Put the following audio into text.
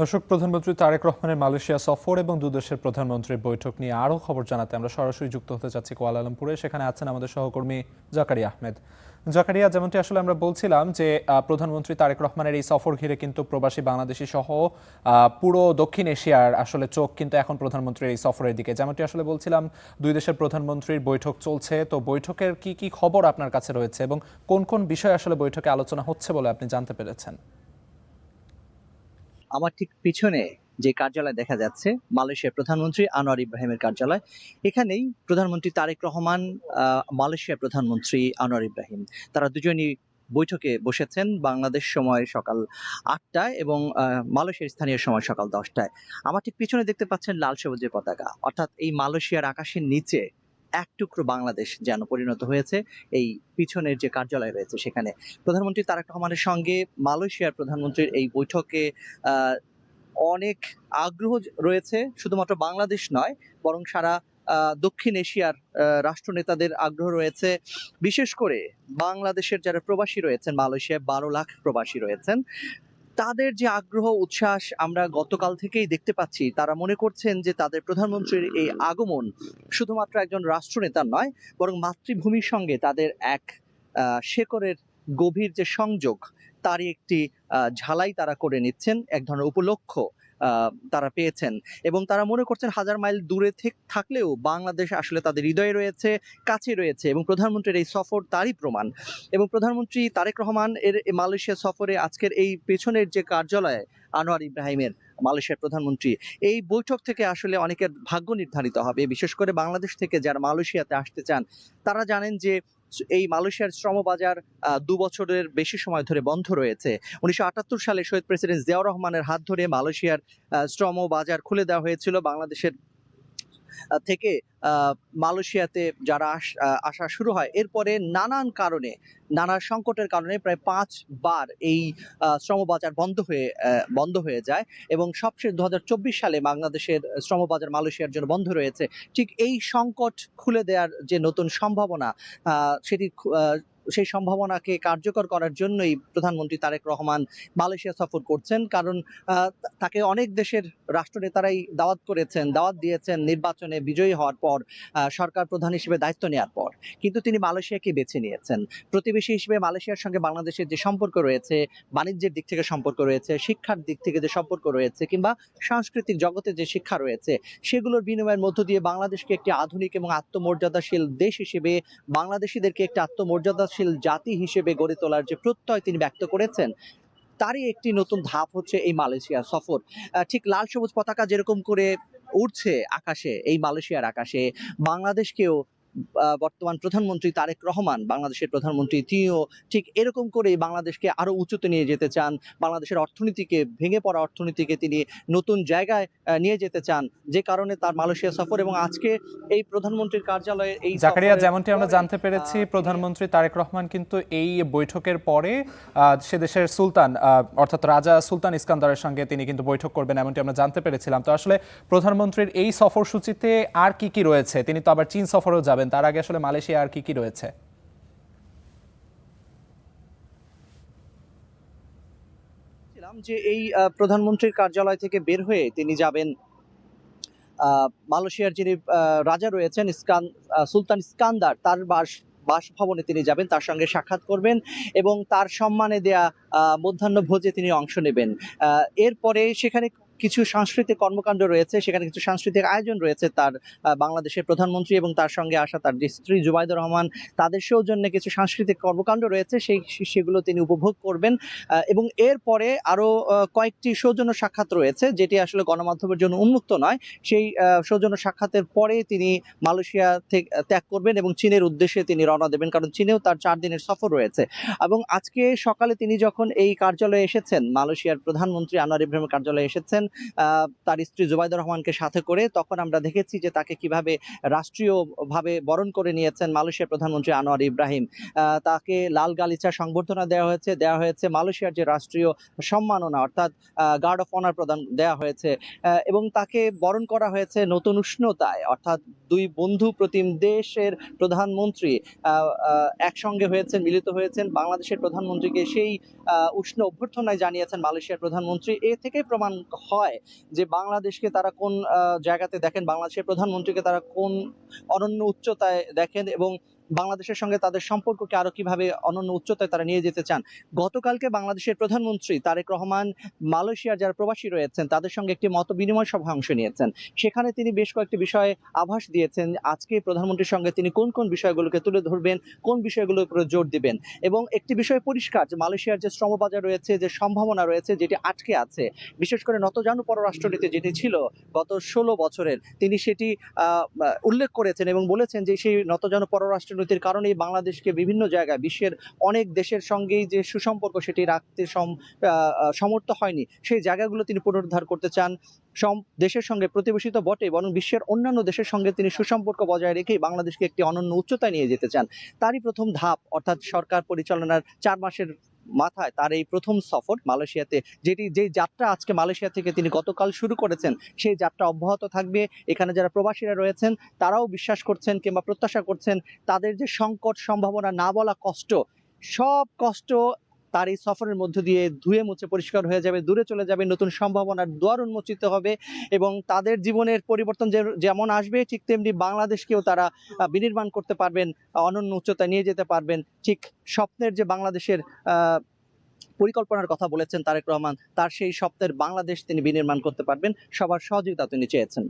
দর্শক, প্রধানমন্ত্রী তারেক রহমানের মালয়েশিয়া সফর এবং দুদেশের প্রধানমন্ত্রীর বৈঠক নিয়ে আরও খবর জানাতে আমরা সরাসরি যুক্ত হতে যাচ্ছি কুয়ালালামপুরে। সেখানে আছেন আমাদের সহকর্মী জাকারিয়া আহমেদ। জাকারিয়া, যেমনটি আসলে আমরা বলছিলাম যে প্রধানমন্ত্রী তারেক রহমানের এই সফর ঘিরে কিন্তু প্রবাসী বাংলাদেশি সহ পুরো দক্ষিণ এশিয়ার আসলে চোখ কিন্তু এখন প্রধানমন্ত্রীর এই সফরের দিকে। যেমনটি আসলে বলছিলাম, দুই দেশের প্রধানমন্ত্রীর বৈঠক চলছে, তো বৈঠকের কি কি খবর আপনার কাছে রয়েছে এবং কোন কোন বিষয় আসলে বৈঠকে আলোচনা হচ্ছে বলে আপনি জানতে পেরেছেন? আমার ঠিক পিছনে যে কার্যালয় দেখা যাচ্ছে মালয়েশিয়ার প্রধানমন্ত্রী আনোয়ার ইব্রাহিমের কার্যালয়, এখানেই প্রধানমন্ত্রী তারেক রহমান, মালয়েশিয়ার প্রধানমন্ত্রী আনোয়ার ইব্রাহিম, তারা দুজনই বৈঠকে বসেছেন বাংলাদেশ সময় সকাল ৮টায় এবং মালয়েশিয়ার স্থানীয় সময় সকাল ১০টায়। আমার ঠিক পিছনে দেখতে পাচ্ছেন লাল সবুজের পতাকা, অর্থাৎ এই মালয়েশিয়ার আকাশের নিচে এক টুকরো বাংলাদেশ যেন পরিণত হয়েছে এই পিছনের যে কার্যালয় রয়েছে সেখানে। প্রধানমন্ত্রী তারেক রহমানের সঙ্গে মালয়েশিয়ার প্রধানমন্ত্রীর এই বৈঠকে আহ অনেক আগ্রহ রয়েছে, শুধুমাত্র বাংলাদেশ নয় বরং সারা দক্ষিণ এশিয়ার রাষ্ট্রনেতাদের আগ্রহ রয়েছে। বিশেষ করে বাংলাদেশের যারা প্রবাসী রয়েছেন, মালয়েশিয়ায় ১২ লাখ প্রবাসী রয়েছেন, তাদের যে আগ্রহ উচ্ছ্বাস আমরা গতকাল থেকেই দেখতে পাচ্ছি। তারা মনে করছেন যে তাদের প্রধানমন্ত্রীর এই আগমন শুধুমাত্র একজন রাষ্ট্রনেতার নয়, বরং মাতৃভূমির সঙ্গে তাদের এক শেকড়ের গভীর যে সংযোগ, তারই একটি ঝালাই তারা করে নিচ্ছেন, এক ধরনের উপলক্ষ তারা পেয়েছেন। এবং তারা মনে করছেন হাজার মাইল দূরে থাকলেও বাংলাদেশ আসলে তাদের হৃদয়ে রয়েছে, কাছে রয়েছে, এবং প্রধানমন্ত্রীর এই সফর তারই প্রমাণ। এবং প্রধানমন্ত্রী তারেক রহমান এর মালয়েশিয়া সফরে আজকের এই পেছনের যে কার্যালয়ে আনোয়ার ইব্রাহিমের, মালয়েশিয়ার প্রধানমন্ত্রী, এই বৈঠক থেকে আসলে অনেকের ভাগ্য নির্ধারিত হবে। বিশেষ করে বাংলাদেশ থেকে যারা মালয়েশিয়াতে আসতে চান, তারা জানেন যে এই মালয়েশিয়ার শ্রমবাজার ২ বছরের বেশি সময় ধরে বন্ধ রয়েছে। ১৯৭৮ সালে শহীদ প্রেসিডেন্ট জিয়াউর রহমানের হাত ধরে মালয়েশিয়ার শ্রমবাজার খুলে দেওয়া হয়েছিল। বাংলাদেশের থেকে মালয়েশিয়াতে যারা আসা শুরু হয়, এরপরে নানান কারণে, নানা সংকটের কারণে প্রায় ৫ বার এই শ্রমবাজার বন্ধ হয়ে যায় এবং সবশেষ ২০২৪ সালে বাংলাদেশের শ্রমবাজার মালয়েশিয়ার জন্য বন্ধ রয়েছে। ঠিক এই সংকট খুলে দেওয়ার যে নতুন সম্ভাবনা, সেটি সেই সম্ভাবনাকে কার্যকর করার জন্যই প্রধানমন্ত্রী তারেক রহমান মালয়েশিয়া সফর করছেন। কারণ তাকে অনেক দেশের রাষ্ট্রনেতারাই দাওয়াত দিয়েছেন নির্বাচনে বিজয়ী হওয়ার পর, সরকার প্রধান হিসেবে দায়িত্ব নেওয়ার পর। কিন্তু তিনি মালয়েশিয়াকে বেছে নিয়েছেন। প্রতিবেশী হিসেবে মালয়েশিয়ার সঙ্গে বাংলাদেশের যে সম্পর্ক রয়েছে, বাণিজ্যের দিক থেকে সম্পর্ক রয়েছে, শিক্ষার দিক থেকে যে সম্পর্ক রয়েছে, কিংবা সাংস্কৃতিক জগতে যে শিক্ষা রয়েছে, সেগুলোর বিনিময়ের মধ্য দিয়ে বাংলাদেশকে একটি আধুনিক এবং আত্মমর্যাদাশীল দেশ হিসেবে, বাংলাদেশিদেরকে একটি আত্মমর্যাদাশীল জাতি হিসেবে গড়ে তোলার যে প্রত্যয় তিনি ব্যক্ত করেছেন, তারই একটি নতুন ধাপ হচ্ছে এই মালয়েশিয়া সফর। ঠিক লাল সবুজ পতাকা যেরকম করে উড়ছে আকাশে, এই মালয়েশিয়ার আকাশে, বাংলাদেশকেও বর্তমান প্রধানমন্ত্রী তারেক রহমান, বাংলাদেশের প্রধানমন্ত্রী, তিনিও ঠিক এরকম করেই বাংলাদেশকে আরো উঁচুতে নিয়ে যেতে চান। বাংলাদেশের অর্থনীতিকে, ভেঙে পড়া অর্থনীতিকে তিনি নতুন জায়গায় নিয়ে যেতে চান, যে কারণে তার মালয়েশিয়া সফর। এবং আজকে এই প্রধানমন্ত্রীর কার্যালয়ে এই জাকারিয়া, সফরের যেমনটি আমরা পরে জানতে পেরেছি, প্রধানমন্ত্রী তারেক রহমান কিন্তু এই বৈঠকের পরে সে দেশের সুলতান অর্থাৎ রাজা সুলতান ইস্কান্দারের সঙ্গে তিনি কিন্তু বৈঠক করবেন, এমনটি আমরা জানতে পেরেছিলাম। তো আসলে প্রধানমন্ত্রীর এই সফরসূচিতে আর কি কি রয়েছে? তিনি তো আবার চীন সফরেও যাবেন, তার আগে আসলে মালয়েশিয়া আর কি কি রয়েছে? যে এই প্রধানমন্ত্রীর কার্যালয় থেকে বের হয়ে তিনি যাবেন মালয়েশিয়ার যিনি রাজা রয়েছেন, সুলতান ইস্কান্দার, তার বাসভবনে তিনি যাবেন, তার সঙ্গে সাক্ষাৎ করবেন এবং তার সম্মানে দেয়া মধ্যাহ্ন ভোজে তিনি অংশ নেবেন। এরপরে সেখানে কিছু সাংস্কৃতিক কর্মকাণ্ড রয়েছে, সেখানে কিছু সাংস্কৃতিক আয়োজন রয়েছে। তার বাংলাদেশের প্রধানমন্ত্রী এবং তার সঙ্গে আসা তার যে স্ত্রী জুবাইদা রহমান, তাদের সৌজন্যে কিছু সাংস্কৃতিক কর্মকাণ্ড রয়েছে, সেগুলো তিনি উপভোগ করবেন। এবং এরপরে আরো কয়েকটি সৌজন্য সাক্ষাৎ রয়েছে, যেটি আসলে গণমাধ্যমের জন্য উন্মুক্ত নয়। সেই সৌজন্য সাক্ষাতের পরে তিনি মালয়েশিয়া থেকে ত্যাগ করবেন এবং চীনের উদ্দেশ্যে তিনি রওনা দেবেন, কারণ চীনেও তার ৪ দিনের সফর রয়েছে। এবং আজকে সকালে তিনি যখন এই কার্যালয়ে এসেছেন, মালয়েশিয়ার প্রধানমন্ত্রী আনোয়ার ইব্রাহিমের কার্যালয়ে এসেছেন, তার স্ত্রী জুবাইদা রহমানকে সাথে করে, তখন আমরা দেখেছি যে তাকে কিভাবে রাষ্ট্রীয়ভাবে বরণ করে নিয়েছেন মালয়েশিয়ার প্রধানমন্ত্রী আনোয়ার ইব্রাহিম। তাকে লাল গালিচা সংবর্ধনা দেওয়া হয়েছে মালয়েশিয়ার যে রাষ্ট্রীয় সম্মাননা, অর্থাৎ গার্ড অফ অনার প্রদান দেওয়া হয়েছে, এবং তাকে বরণ করা হয়েছে নতুন উষ্ণতায়, অর্থাৎ দুই বন্ধু প্রতিম দেশের প্রধানমন্ত্রী একসঙ্গে হয়েছেন, মিলিত হয়েছেন। বাংলাদেশের প্রধানমন্ত্রীকে সেই উষ্ণ অভ্যর্থনায় জানিয়েছেন মালয়েশিয়ার প্রধানমন্ত্রী। এ থেকেই প্রমাণ হয় যে বাংলাদেশকে তারা কোন জায়গাতে দেখেন, বাংলাদেশের প্রধানমন্ত্রীকে তারা কোন অনন্য উচ্চতায় দেখেন, এবং বাংলাদেশের সঙ্গে তাদের সম্পর্ককে আরো কিভাবে অনন্য উচ্চতায় তারা নিয়ে যেতে চান। গতকালকে বাংলাদেশের প্রধানমন্ত্রী তারেক রহমান মালয়েশিয়ার যারা প্রবাসী রয়েছেন তাদের সঙ্গে একটি মত বিনিময় সভায় অংশ নিয়েছেন। সেখানে তিনি বেশ কয়েকটি বিষয়ে আভাস দিয়েছেন। আজকে প্রধানমন্ত্রীর সঙ্গে তিনি কোন কোন বিষয়গুলোকে তুলে ধরবেন, কোন বিষয়গুলোর উপরে জোর দিবেন, এবং একটি বিষয় পরিষ্কার যে মালয়েশিয়ার যে শ্রমবাজার রয়েছে, যে সম্ভাবনা রয়েছে, যেটি আটকে আছে, বিশেষ করে নতজানু পররাষ্ট্রনীতি যেটি ছিল গত ১৬ বছরের, তিনি সেটি উল্লেখ করেছেন এবং বলেছেন যে সেই নতজানু পররাষ্ট্রনীতির কারণেই বাংলাদেশকে বিভিন্ন জায়গায় বিশ্বের অনেক দেশের সঙ্গেই যে সুসম্পর্ক সেটি রাখতে সমর্থ হয়নি, সেই জায়গাগুলো তিনি পুনরুদ্ধার করতে চান। দেশের সঙ্গে প্রতিবেশী তো বটে, বরং বিশ্বের অন্যান্য দেশের সঙ্গে তিনি সুসম্পর্ক বজায় রেখেই বাংলাদেশকে একটি অনন্য উচ্চতায় নিয়ে যেতে চান। তারই প্রথম ধাপ, অর্থাৎ সরকার পরিচালনার ৪ মাসের মাথায় তার এই প্রথম সফর মালয়েশিয়াতে, যেই যাত্রা আজকে মালয়েশিয়া থেকে তিনি গতকাল শুরু করেছেন, সেই যাত্রা অব্যাহত থাকবে। এখানে যারা প্রবাসীরা রয়েছেন তারাও বিশ্বাস করছেন কিংবা প্রত্যাশা করছেন তাদের যে সংকট, সম্ভাবনা, না বলা কষ্ট, সব কষ্ট তার এই সফরের মধ্য দিয়ে ধুয়ে মুছে পরিষ্কার হয়ে যাবে, দূরে চলে যাবে, নতুন সম্ভাবনার দুয়ার উন্মোচিত হবে, এবং তাদের জীবনের পরিবর্তন যেমন আসবে, ঠিক তেমনি বাংলাদেশকেও তারা বিনির্মাণ করতে পারবেন, অনন্য উচ্চতায় নিয়ে যেতে পারবেন। ঠিক স্বপ্নের যে বাংলাদেশের পরিকল্পনার কথা বলেছেন তারেক রহমান, তার সেই স্বপ্নের বাংলাদেশ তিনি বিনির্মাণ করতে পারবেন। সবার সহযোগিতা তিনি চেয়েছেন।